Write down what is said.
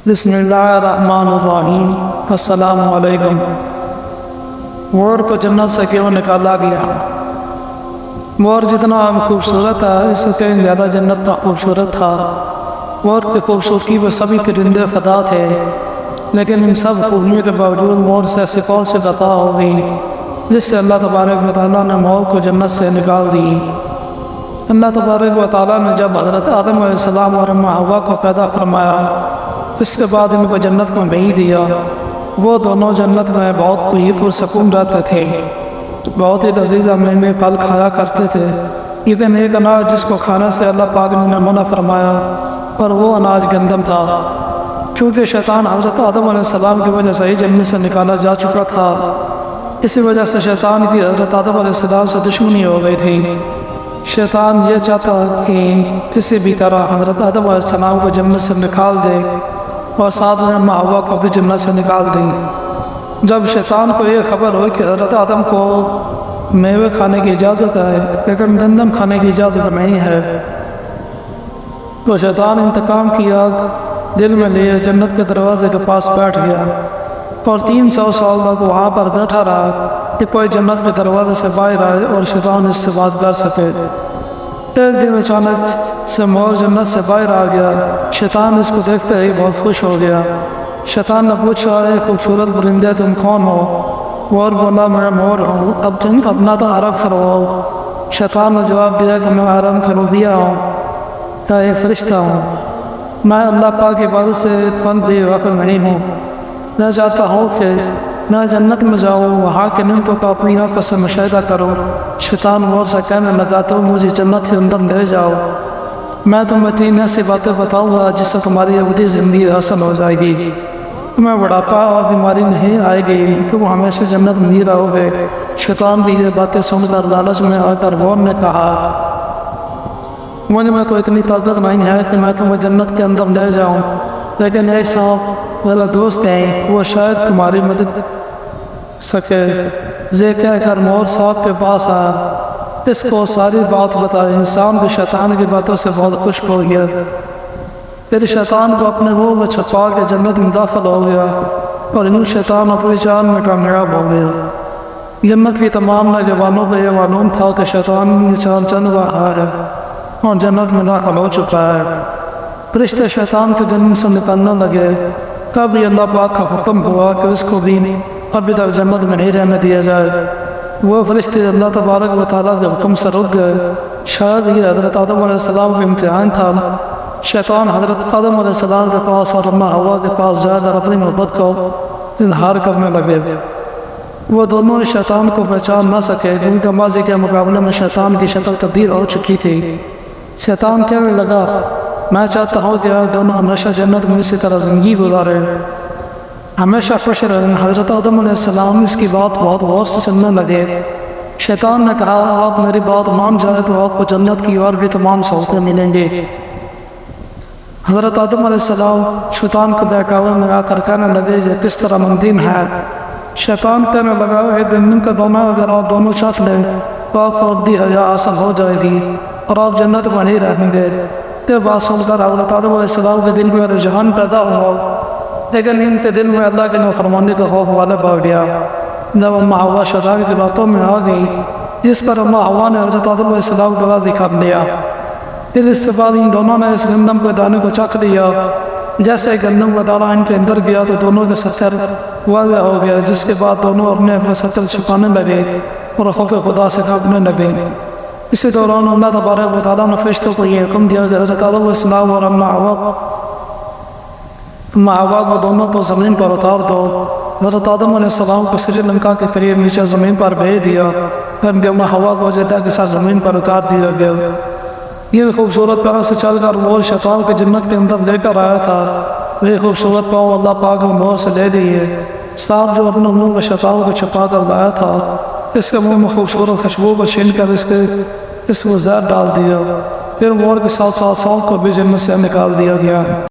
بسم اللہ الرحمن الرحیم۔ السلام علیکم۔ مور کو جنت سے کیوں نکالا گیا؟ مور جتنا خوبصورت ہے اس سے زیادہ جنت کا خوبصورت تھا۔ مور کی خوبصورتی میں سبھی پرندے فدا تھے، لیکن ان سب خوبیوں کے باوجود مور سے ایسے کون سے خطا ہو گئی جس سے اللہ تبارک و تعالیٰ نے مور کو جنت سے نکال دی۔ اللہ تبارک و تعالیٰ نے جب حضرت آدم علیہ السلام اور اماں حوا کو پیدا فرمایا، اس کے بعد ان کو جنت کو نہیں دیا۔ وہ دونوں جنت میں بہت ہی پرسکون رہتے تھے، بہت ہی لذیذ میں پھل کھایا کرتے تھے، لیکن ایک اناج جس کو کھانے سے اللہ پاک نے منع فرمایا اور وہ اناج گندم تھا۔ چونکہ شیطان حضرت آدم علیہ السلام کی وجہ سے ہی جنت سے نکالا جا چکا تھا، اسی وجہ سے شیطان کی حضرت آدم علیہ السلام سے دشمنی ہو گئی تھی۔ شیطان یہ چاہتا کہ کسی بھی طرح حضرت آدم علیہ السلام کو جنت سے نکال دے اور ساتھ میں اماں حوا کو بھی جنت سے نکال دیں۔ جب شیطان کو یہ خبر ہوئی کہ حضرت آدم کو میوے کھانے کی اجازت ہے لیکن گندم کھانے کی اجازت نہیں ہے، تو شیطان انتقام کی آگ دل میں لیے جنت کے دروازے کے پاس بیٹھ گیا اور 300 سال تک وہاں پر بیٹھا رہا کہ کوئی جنت کے دروازے سے باہر آئے اور شیطان اس سے بات کر سکے۔ ایک دن اچانک سے مور جنت سے باہر آ گیا۔ شیطان اس کو دیکھتے ہی بہت خوش ہو گیا۔ شیطان نے پوچھا، اے خوبصورت پرندے تم کون ہو؟ مور بولا، میں مور ہوں، اب تم اپنا تو حرم کرواؤ۔ شیطان نے جواب دیا کہ میں حرم کرویا ہوں، میں ایک فرشتہ ہوں، میں اللہ پاک کی عبادت سے بند بھی واقف نہیں ہوں۔ میں چاہتا ہوں کہ میں جنت میں جاؤں، وہاں کے نعمتوں کا اپنی آنکھوں سے مشاہدہ کروں۔ شیطان مور سے کہنے لگا، تو مجھے جنت کے اندر لے جاؤ، میں تمہیں 3 ایسی باتیں بتاؤں گا جس سے تمہاری ابدی زندگی حاصل ہو جائے گی، تمہیں بڑھاپا اور بیماری نہیں آئے گی، تم ہمیشہ جنت میں ہی رہو گے۔ شیطان بھی یہ باتیں سن کر لالچ میں آ کر مور نے کہا، مجھ میں تو اتنی طاقت نہیں ہے کہ میں تمہیں جنت کے اندر لے جاؤں، لیکن ایک صاحب میرا دوست ہے، وہ شاید تمہاری مدد سکے۔ یہ کہہ کر مور صاحب کے پاس آیا، اس کو ساری بات بتائی۔ انسان بھی شیطان کی باتوں سے بہت خوش ہو گیا، پھر شیطان کو اپنے منہ میں چھپا کے جنت میں داخل ہو گیا اور انہوں شیطان اپنی جان میں کامیاب ہو گیا۔ جنت کی تمام نوجوانوں کو یہ معلوم تھا کہ شیطان نشان چند بار ہے اور جنت میں داخل ہو چکا ہے۔ فرشتے شیطان کے دل سے نکلنے لگے، تب اللہ پاک کا حکم ہوا کہ اس کو بھی ابھی تک جنت میں نہیں رہنے دیا جائے۔ وہ فرشتے اللہ تبارک و تعالیٰ کے حکم سے رک گئے۔ شاید یہ حضرت آدم علیہ السلام کا امتحان تھا۔ شیطان حضرت آدم علیہ السلام کے پاس اور اماں حوا کے پاس جا کر اپنی محبت کو اظہار کرنے لگے۔ وہ دونوں شیطان کو پہچان نہ سکے کیونکہ ماضی کے مقابلے میں شیطان کی شکل تبدیل ہو چکی تھی۔ شیطان کہنے لگا، میں چاہتا ہوں کہ آپ دونوں ہمیشہ جنت میں اسی طرح زندگی گزاریں، ہمیشہ خوش رہیں۔ حضرت آدم علیہ السلام اس کی بات بہت غور سے سننے لگے۔ شیطان نے کہا، آپ میری بات مان جائیں تو آپ کو جنت کی اور بھی تمام سہولتیں ملیں گے۔ حضرت آدم علیہ السلام شیطان کو بہکاوے میں آ کر کہنے لگے، یہ کس طرح ممکن ہے؟ شیطان کہنے لگا، اے دن کا دونوں اگر آپ دونوں ساتھ لیں تو آپ کو ابدی حیا حاصل ہو جائے گی اور آپ جنت میں نہیں رہیں گے۔ یہ بات سن کر حضرت آدم علیہ السلام کے دل میں رجحان پیدا ہوا، لیکن ان کے دل میں اللہ کے نافرمانی کا خوف غالب آ گیا۔ جب اماں حوا شیطان کی باتوں میں آ گئی، جس پر اماں حوا نے حضرت آدم علیہ السلام کو راضی کر لیا، پھر اس کے بعد ان دونوں نے اس گندم کے دانے کو چکھ لیا۔ جیسے گندم کا دانہ ان کے اندر گیا تو دونوں کے سچر واضح ہو گیا، جس کے بعد دونوں اپنے اپنے سچر چھپانے لگے اور خوف خدا سے کھانپنے لگے۔ اسی دوران اللہ تبارک و تعالیٰ نے فرشتوں کو یہ حکم دیا کہ حضرت آدم علیہ السلام اور اماں حوا کو دونوں کو زمین پر اتار دو۔ حضرت آدم علیہ السلام کو سری لنکا کے قریب نیچے زمین پر بھیج دیا، پھر اماں حوا کو جدہ کے ساتھ زمین پر اتار دیا گیا۔ یہ خوبصورت پاؤں سے چل کر وہ شیطان کے جنت کے اندر لے کر آیا تھا، وہ خوبصورت پاؤں اللہ پاک نے مور سے لے دیے۔ صاحب جو اپنے منہ میں شیطان کو چھپا کر لایا تھا، اس کے منہ میں خوبصورت خوشبو کو چھین کر اس کو زہر ڈال دیا، پھر مور کے ساتھ ساتھ کو بھی جنت سے نکال دیا گیا۔